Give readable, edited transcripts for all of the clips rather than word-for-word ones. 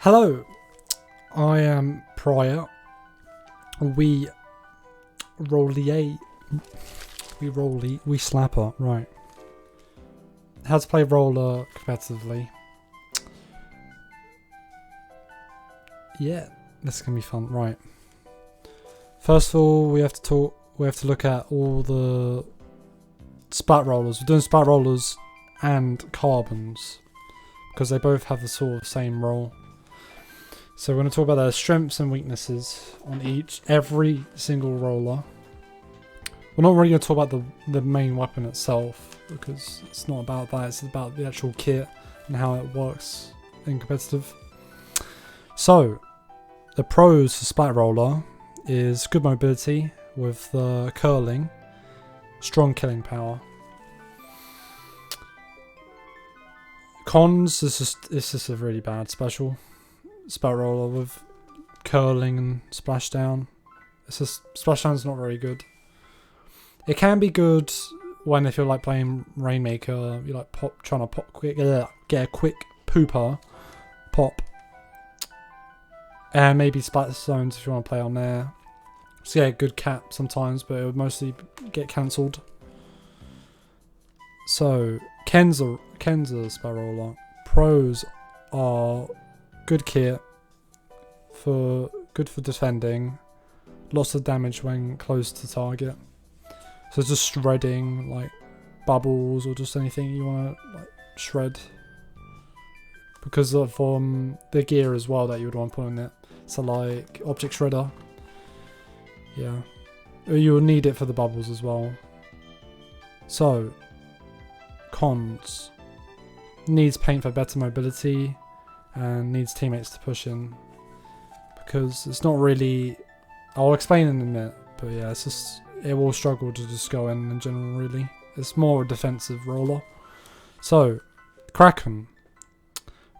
Hello, I am Prior. We rolly, we slapper, right. How to play roller competitively. Yeah, this is gonna be fun, right. First of all, we have to look at all the splat rollers. We're doing splat rollers and carbons because they both have the sort of same role. So we're going to talk about their strengths and weaknesses on every single roller. We're not really going to talk about the main weapon itself because it's not about that. It's about the actual kit and how it works in competitive. So the pros for splat roller is good mobility with curling, strong killing power. Cons is just a really bad special. Splat roller with curling and splashdown. It's just splashdown's not very good. It can be good when if you're like playing Rainmaker, you're like trying to get a quick pooper pop, and maybe splat zones if you want to play on there. So yeah, good cap sometimes, but it would mostly get cancelled. So Ken's a splat roller. Pros are good kit, good for defending, lots of damage when close to target. So just shredding like bubbles or just anything you want to like shred. Because of the gear as well that you would want to put in it. So like object shredder. Yeah. You'll need it for the bubbles as well. So cons. Needs paint for better mobility. And needs teammates to push in, because it's not really. I'll explain in a minute, but yeah, it's just it will struggle to just go in general. Really, it's more a defensive roller. So, Kraken.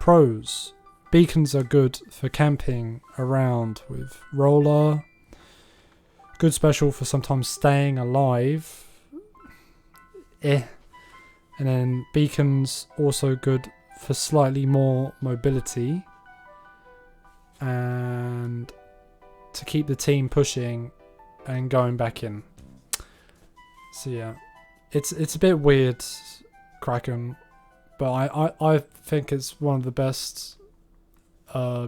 Pros: beacons are good for camping around with roller. Good special for sometimes staying alive. And then beacons also good for slightly more mobility and to keep the team pushing and going back in. So yeah, it's a bit weird, Kraken, but I think it's one of the best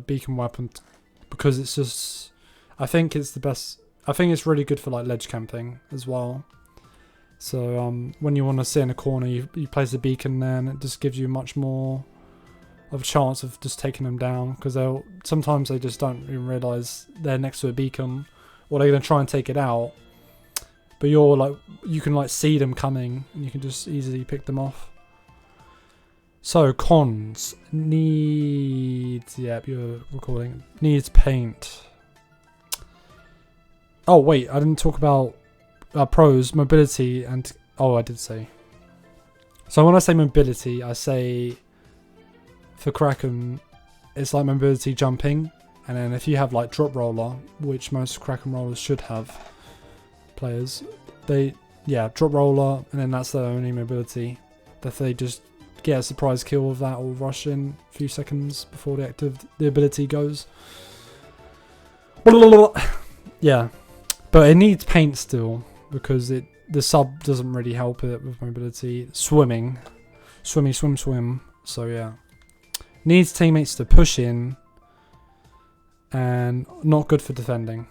beacon weapons because it's just I think it's the best. I think it's really good for like ledge camping as well. So when you want to sit in a corner, you place a beacon there, and it just gives you much more of a chance of just taking them down. Because sometimes they just don't even realise they're next to a beacon, or they're going to try and take it out. But you can like see them coming, and you can just easily pick them off. So cons needs. Yep, you're recording. Needs paint. Oh wait, I didn't talk about. Pros, mobility, and I did say. So when I say mobility, I say for Kraken, it's like mobility jumping, and then if you have like drop roller, which most Kraken rollers should have, players, drop roller, and then that's their only mobility. That they just get a surprise kill with that or rush in a few seconds before the ability goes. Yeah, but it needs paint still. Because the sub doesn't really help it with mobility. Swim. So yeah, needs teammates to push in, and not good for defending.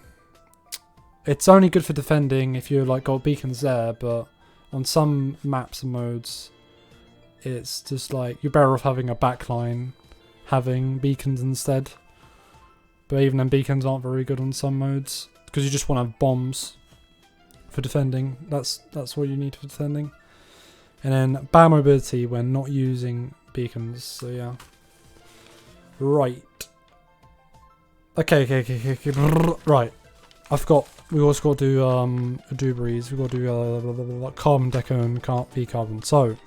It's only good for defending if you like got beacons there, but on some maps and modes, it's just like you're better off having a backline, having beacons instead. But even then, beacons aren't very good on some modes because you just want to have bombs. For defending, that's what you need for defending, and then bad mobility when not using beacons. So yeah, right. Okay. Right. I forgot. We also got to do Dubries. We got to do carbon, deco, and carbon. So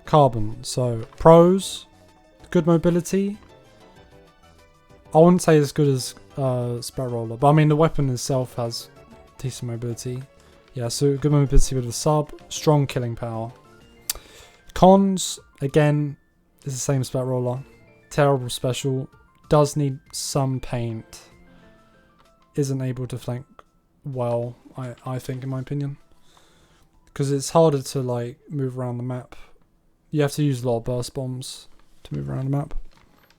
carbon. So pros: good mobility. I wouldn't say as good as splat roller, but I mean the weapon itself has decent mobility. Yeah, so good mobility with the sub, strong killing power. Cons, again, It's the same as Spat Roller. Terrible special. Does need some paint. Isn't able to flank well, I think, in my opinion. Because it's harder to like move around the map. You have to use a lot of burst bombs to move around the map.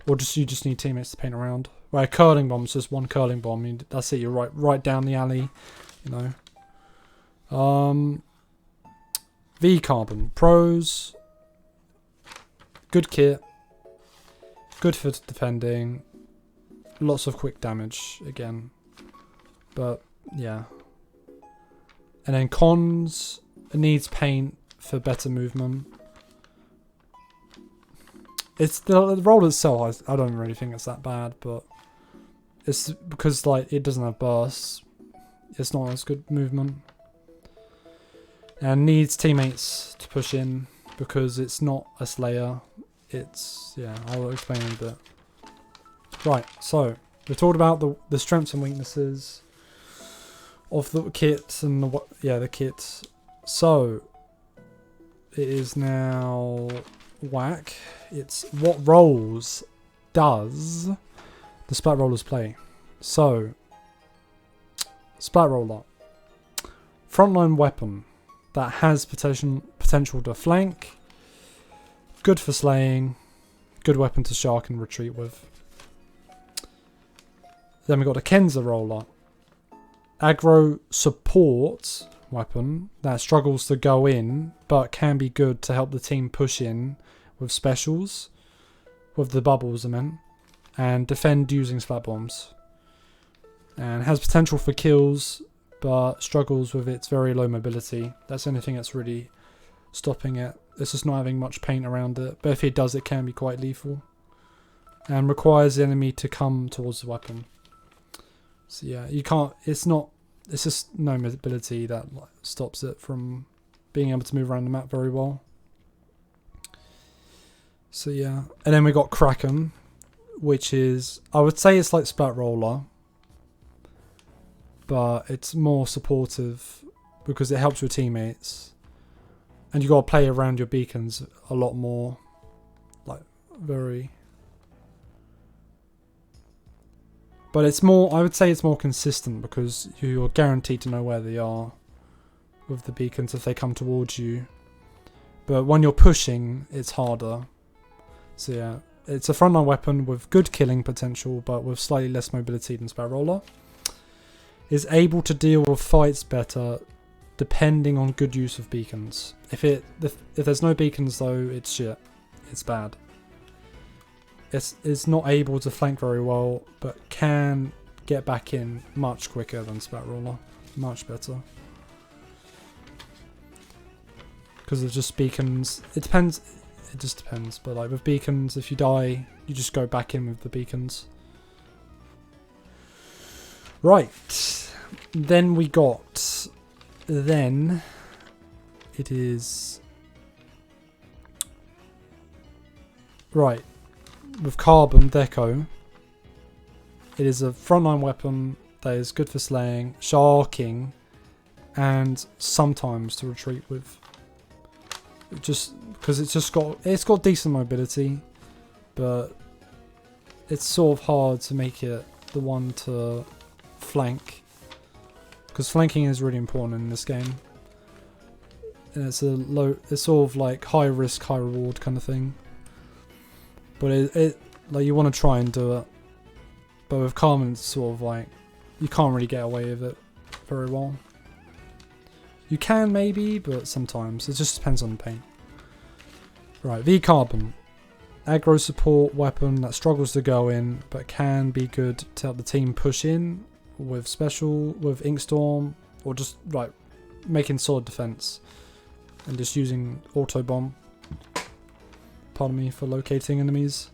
Or you just need teammates to paint around. Where a curling bomb is just one curling bomb. That's it, you're right down the alley. You know. V Carbon. Pros. Good kit. Good for defending. Lots of quick damage again. But yeah. And then cons. It needs paint for better movement. It's the roll itself, I don't really think it's that bad, but it's because like it doesn't have bursts. It's not as good movement. And needs teammates to push in because it's not a Slayer. It's, yeah, I'll explain in a bit. Right, so we talked about the strengths and weaknesses of the kits and the kits. So it is now whack. It's what roles does the Splat Rollers play. So Splat Roller, frontline weapon that has potential to flank, good for slaying, good weapon to shark and retreat with. Then we got a Kenza Roller, aggro support weapon that struggles to go in but can be good to help the team push in with specials, with the bubbles I meant, and defend using splat bombs. And has potential for kills but struggles with its very low mobility. That's the only thing that's really stopping it. It's just not having much paint around it, but if it does, it can be quite lethal. And requires the enemy to come towards the weapon. So yeah, you can't, it's just no mobility that stops it from being able to move around the map very well. So yeah, and then we got Kraken, which is, I would say it's like Splat Roller, but it's more supportive because it helps your teammates. And you got to play around your beacons a lot more, like very. But it's more, I would say it's more consistent because you're guaranteed to know where they are with the beacons if they come towards you. But when you're pushing, it's harder. So yeah, it's a frontline weapon with good killing potential, but with slightly less mobility than Spat Roller. Is able to deal with fights better, depending on good use of beacons. If there's no beacons though, it's shit. It's bad. It's not able to flank very well, but can get back in much quicker than Spat Roller. Much better. Because of just beacons. It depends. It just depends. But like with beacons, if you die, you just go back in with the beacons. Right. Then we got... Then it is... Right. With Carbon Deco, it is a frontline weapon that is good for slaying, sharking, and sometimes to retreat with. Just because it's got decent mobility, but it's sort of hard to make it the one to flank, because flanking is really important in this game. And it's sort of like high risk, high reward kind of thing. But it like you want to try and do it, but with Carmen it's sort of like you can't really get away with it very well. You can maybe, but sometimes it just depends on the paint. Right, V Carbon, aggro support weapon that struggles to go in, but can be good to help the team push in with special, with Inkstorm, or just like making solid defense and just using auto bomb. Pardon me, for locating enemies.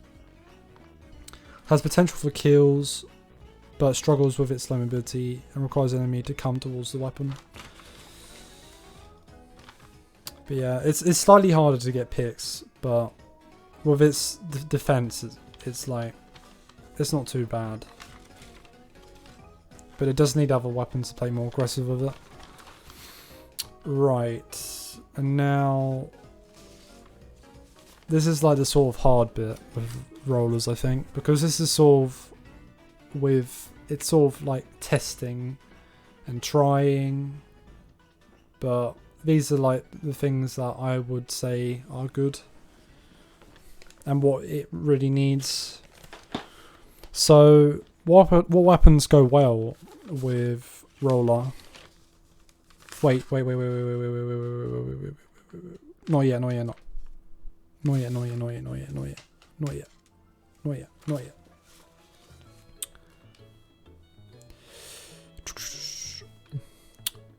Has potential for kills, but struggles with its low mobility and requires the enemy to come towards the weapon. But yeah, it's slightly harder to get picks, but with its defense, it's like, it's not too bad. But it does need other weapons to play more aggressive with it. Right, and now... this is like the sort of hard bit with rollers, I think, because this is sort of it's sort of like testing and trying, but these are like the things that I would say are good and what it really needs. So what weapons go well with roller? Wait. Not yet.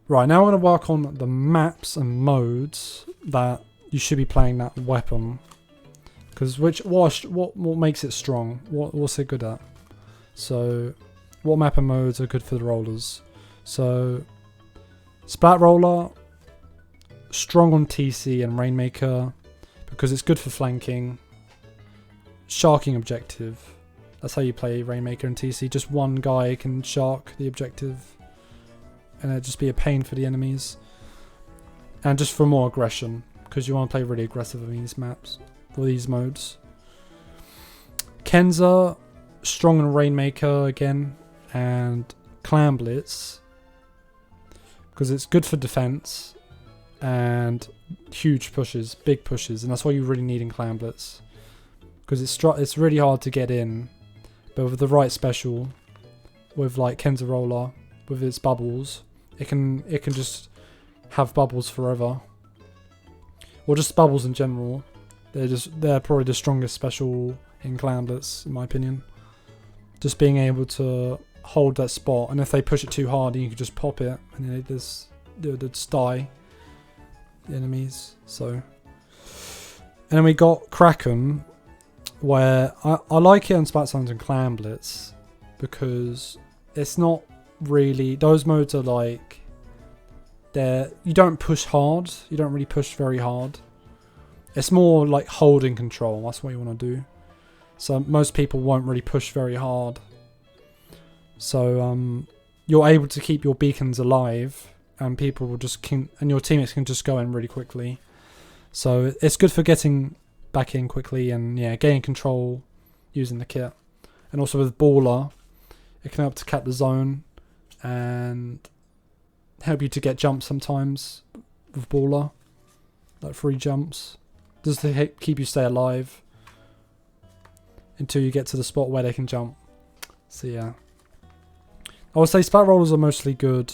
Right, now we're going to work on the maps and modes that you should be playing that weapon. Because what makes it strong? What's it good at? So, what map and modes are good for the rollers? So, Splat Roller, strong on TC and Rainmaker, because it's good for flanking. Sharking objective, that's how you play Rainmaker and TC. Just one guy can shark the objective, and it'd just be a pain for the enemies. And just for more aggression, because you want to play really aggressive in these maps, or these modes. Kenza, strong on Rainmaker again, and Clan Blitz, because it's good for defense and huge pushes, big pushes, and that's what you really need in Clan Blitz, because it's really hard to get in, but with the right special, with like Kenza Roller, with its bubbles, it can just have bubbles forever, or just bubbles in general. They're probably the strongest special in Clan Blitz, in my opinion. Just being able to hold that spot, and if they push it too hard, you can just pop it, and then they'll just die, the enemies. So, and then we got Kraken, where I like it on Splatoon and Clan Blitz, because it's not really, those modes are like, you don't push hard, you don't really push very hard. It's more like holding control, that's what you want to do. So most people won't really push very hard. So you're able to keep your beacons alive, and people will and your teammates can just go in really quickly. So it's good for getting back in quickly and gaining control using the kit. And also with Baller, it can help to cap the zone and help you to get jumps sometimes with Baller, like free jumps, just to keep you stay alive until you get to the spot where they can jump. So yeah, I would say Splat Rollers are mostly good.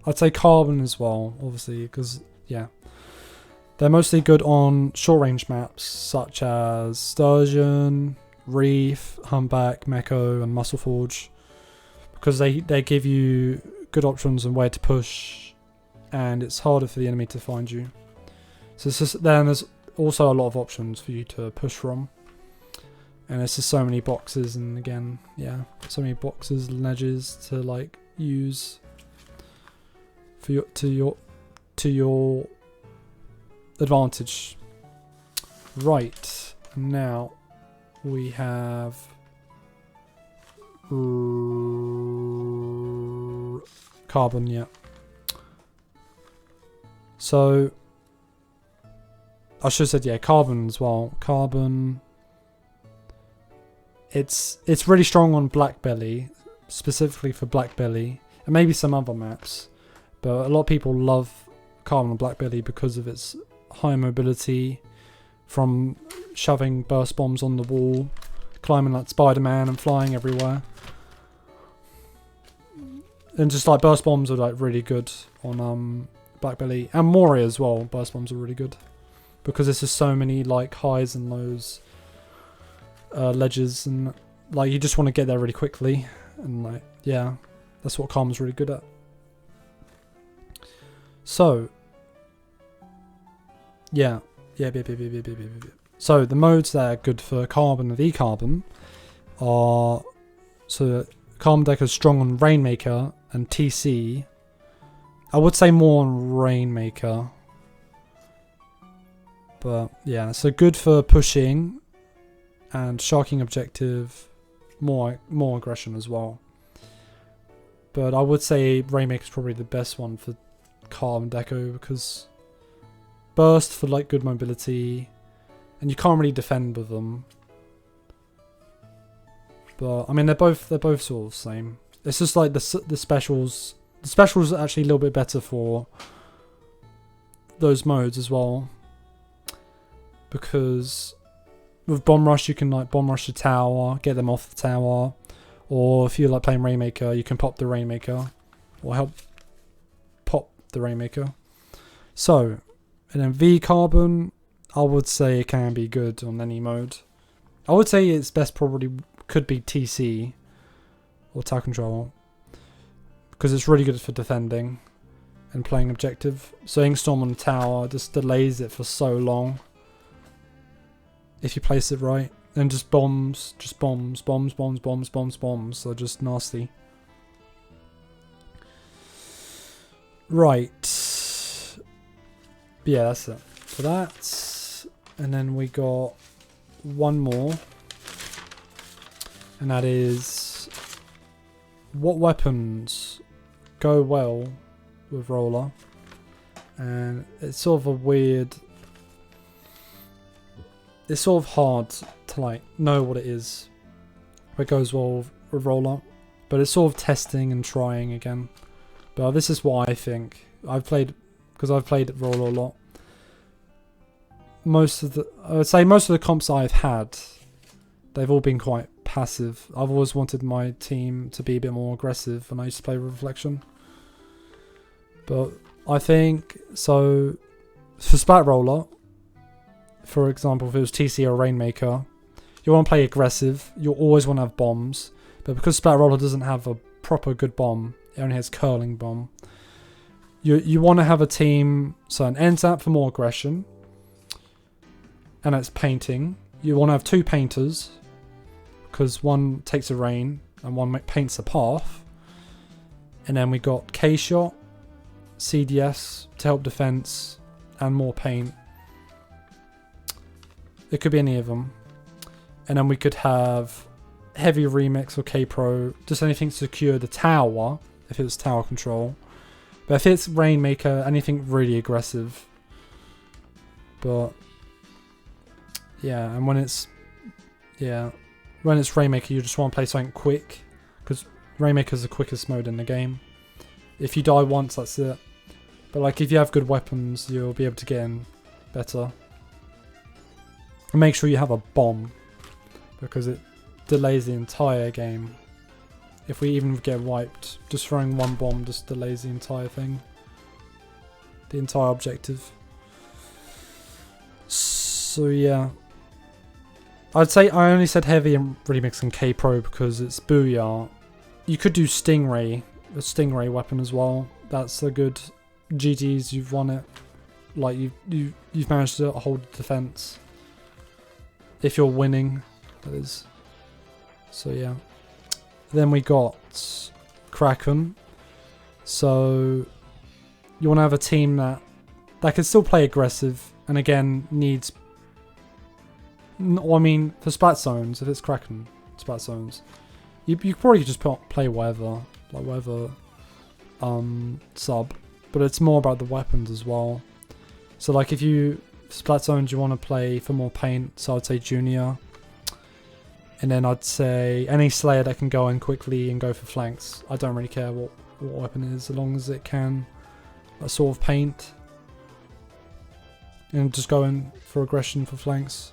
I'd say Carbon as well, obviously, because they're mostly good on short range maps such as Sturgeon, Reef, Humpback, Meko and Muscle Forge, because they give you good options on where to push, and it's harder for the enemy to find you. So then there's also a lot of options for you to push from, and there's just so many boxes, and again, so many boxes and ledges to like use for to your advantage. Right, now we have Carbon, so I should have said Carbon as well. Carbon, it's really strong on Black Belly, specifically for Black Belly, and maybe some other maps, but a lot of people love Carbon on Black Belly because of its high mobility, from shoving burst bombs on the wall, climbing like Spider-Man and flying everywhere. And just like burst bombs are like really good on Black Belly, and Moria as well. Burst bombs are really good because there's just so many like highs and lows, ledges, and like you just want to get there really quickly, and like that's what Calm's really good at. So so the modes that are good for Carbon and E-Carbon are, so Carbon Deco is strong on Rainmaker and TC. I would say more on Rainmaker, but so good for pushing and sharking objective, more aggression as well. But I would say Rainmaker is probably the best one for Carbon Deco, because burst for like good mobility, and you can't really defend with them. But I mean, they're both sort of the same. It's just like the specials. The specials are actually a little bit better for those modes as well, because with Bomb Rush you can like bomb rush the tower, get them off the tower, or if you like playing Rainmaker, you can pop the Rainmaker, or help pop the Rainmaker. So, and then V Carbon, I would say it can be good on any mode. I would say its best probably could be TC or Tower Control, because it's really good for defending and playing objective. So Inkstorm on the tower just delays it for so long if you place it right. And just bombs. So just nasty. Right. Yeah, that's it for that. And then we got one more. And that is, what weapons go well with Roller? And it's sort of a weird, it's sort of hard to like know what it is, what goes well with Roller, but it's sort of testing and trying again. But this is what I think. I've played Roller a lot. I would say most of the comps I've had, they've all been quite passive. I've always wanted my team to be a bit more aggressive when I used to play Reflection. But I think, so for Splat Roller, for example, if it was TC or Rainmaker, you want to play aggressive, you'll always want to have bombs. But because Splat Roller doesn't have a proper good bomb, it only has Curling Bomb, you want to have a team, so an NZAP for more aggression, and that's painting. You want to have two painters, because one takes a rain and one paints a path. And then we got K-Shot, CDS to help defense, and more paint. It could be any of them. And then we could have Heavy Remix or K-Pro, just anything to secure the tower, if it's tower control. But if it's Rainmaker, anything really aggressive. But yeah, and when it's Rainmaker, you just want to play something quick, because Rainmaker is the quickest mode in the game. If you die once, that's it. But like if you have good weapons, you'll be able to get in better. And make sure you have a bomb, because it delays the entire game. If we even get wiped, just throwing one bomb just delays the entire thing. The entire objective. So yeah. I'd say I only said Heavy and Remix and K-Pro because it's Booyah. You could do Stingray, a Stingray weapon as well. That's a good GG's, you've won it. Like you've managed to hold defense. If you're winning, that is. So yeah. Then we got Kraken. So you want to have a team that can still play aggressive, and again needs. I mean, for Splat Zones, if it's Kraken Splat Zones, you probably could just play whatever, like whatever sub, but it's more about the weapons as well. So like if you Splat Zones, you want to play for more paint, so I'd say Junior. And then I'd say any Slayer that can go in quickly and go for flanks. I don't really care what weapon it is, as long as it can sort of paint. And just go in for aggression for flanks.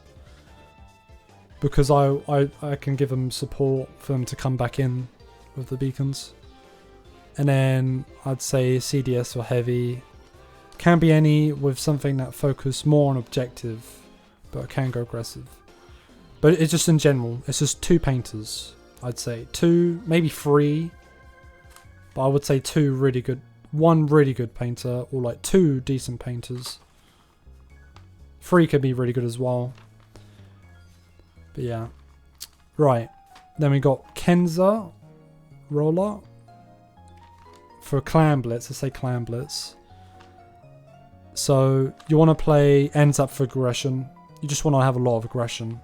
Because I can give them support for them to come back in with the beacons. And then I'd say CDS or Heavy. Can be any with something that focus more on objective, but can go aggressive. But it's just in general, it's just two painters, I'd say. Two, maybe three. But I would say two really good, one really good painter, or like two decent painters. Three could be really good as well. But yeah. Right. Then we got Kenza Roller. For Clan Blitz, let's say Clan Blitz. So you want to play ends up for aggression. You just want to have a lot of aggression.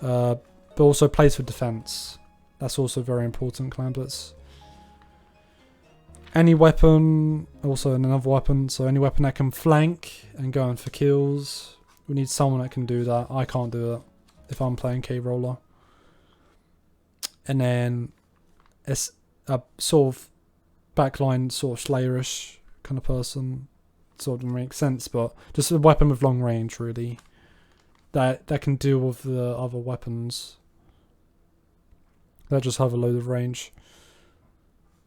But also plays for defense. That's also very important, Clan Blitz. Any weapon, also another weapon, so any weapon that can flank and go in for kills. We need someone that can do that. I can't do it if I'm playing K-Roller. And then it's a sort of backline, sort of Slayerish kind of person. Sort of makes sense, but just a weapon with long range, really. That can deal with the other weapons that just have a load of range.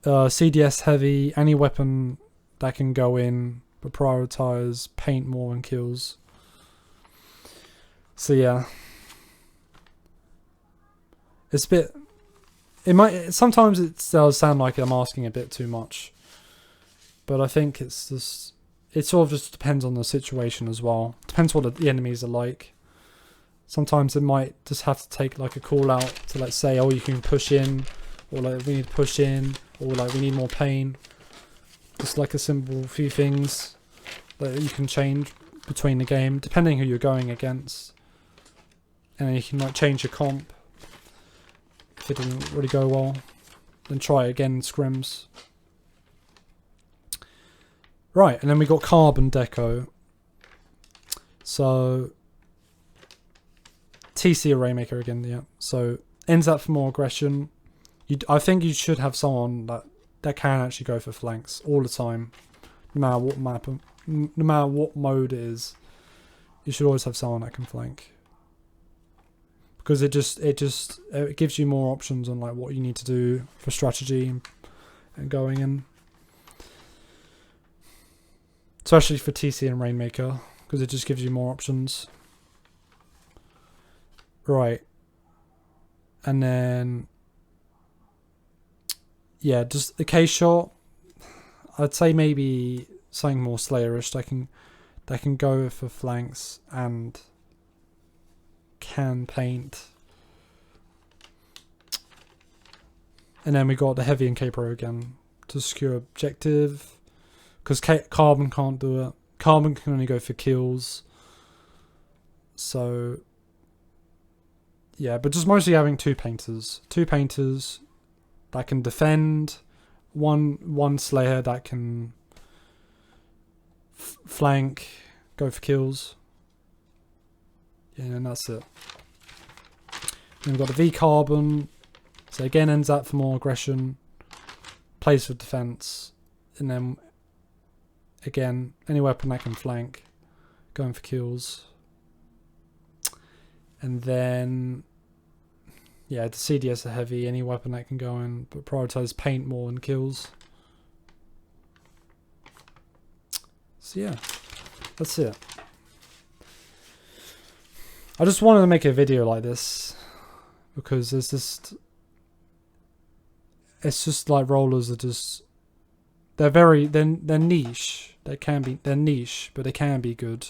CDS heavy, any weapon that can go in, but prioritize paint more than kills. So yeah, it's a bit. It might sometimes it does sound like I'm asking a bit too much, but I think it's just. It sort of just depends on the situation as well. Depends what the enemies are like. Sometimes it might just have to take like a call out to like say, oh, you can push in, or like we need to push in, or like we need more pain. Just like a simple few things that you can change between the game, depending who you're going against. And then you can like change your comp if it didn't really go well. Then try it again in scrims. Right, and then we got Carbon Deco. So TC Array Maker again, yeah. So ends up for more aggression. I think you should have someone that can actually go for flanks all the time, no matter what map, no matter what mode it is. You should always have someone that can flank, because it gives you more options on like what you need to do for strategy and going in. Especially for TC and Rainmaker, because it just gives you more options. Right. And then, yeah, just the K-Shot. I'd say maybe something more Slayerish that can go for flanks and can paint. And then we got the Heavy and K-Pro again to secure objective. Because Carbon can't do it. Carbon can only go for kills. So, yeah, but just mostly having two painters. Two painters that can defend. One Slayer that can flank, go for kills. Yeah, and that's it. Then we've got the V Carbon. So again, ends up for more aggression. Plays for defense. And then again, any weapon that can flank, going for kills. And then, yeah, the CDS are heavy, any weapon that can go in, but prioritize paint more than kills. So yeah, that's it. I just wanted to make a video like this, because it's just like rollers are just, they're niche. They're niche, but they can be good.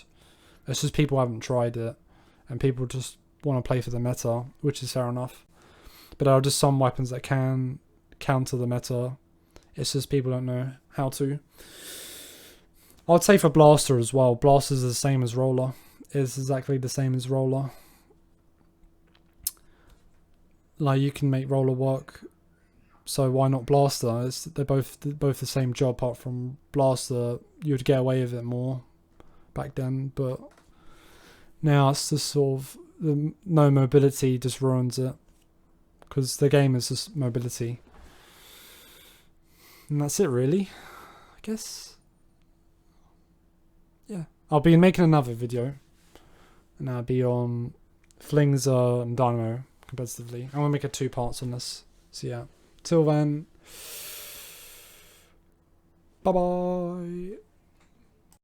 It's just people haven't tried it, and people just want to play for the meta, which is fair enough. But there are just some weapons that can counter the meta. It's just people don't know how to. I'd say for Blaster as well. Blaster's the same as Roller. It's exactly the same as Roller. Like, you can make Roller work, so why not Blaster? They're both the same job, apart from Blaster you'd get away with it more back then, but now it's just sort of no mobility just ruins it, because the game is just mobility. And that's it, really, I guess. Yeah, I'll be making another video, and I'll be on Flingza and Dynamo competitively. I'm gonna make it 2 parts on this. So yeah, till then, bye bye.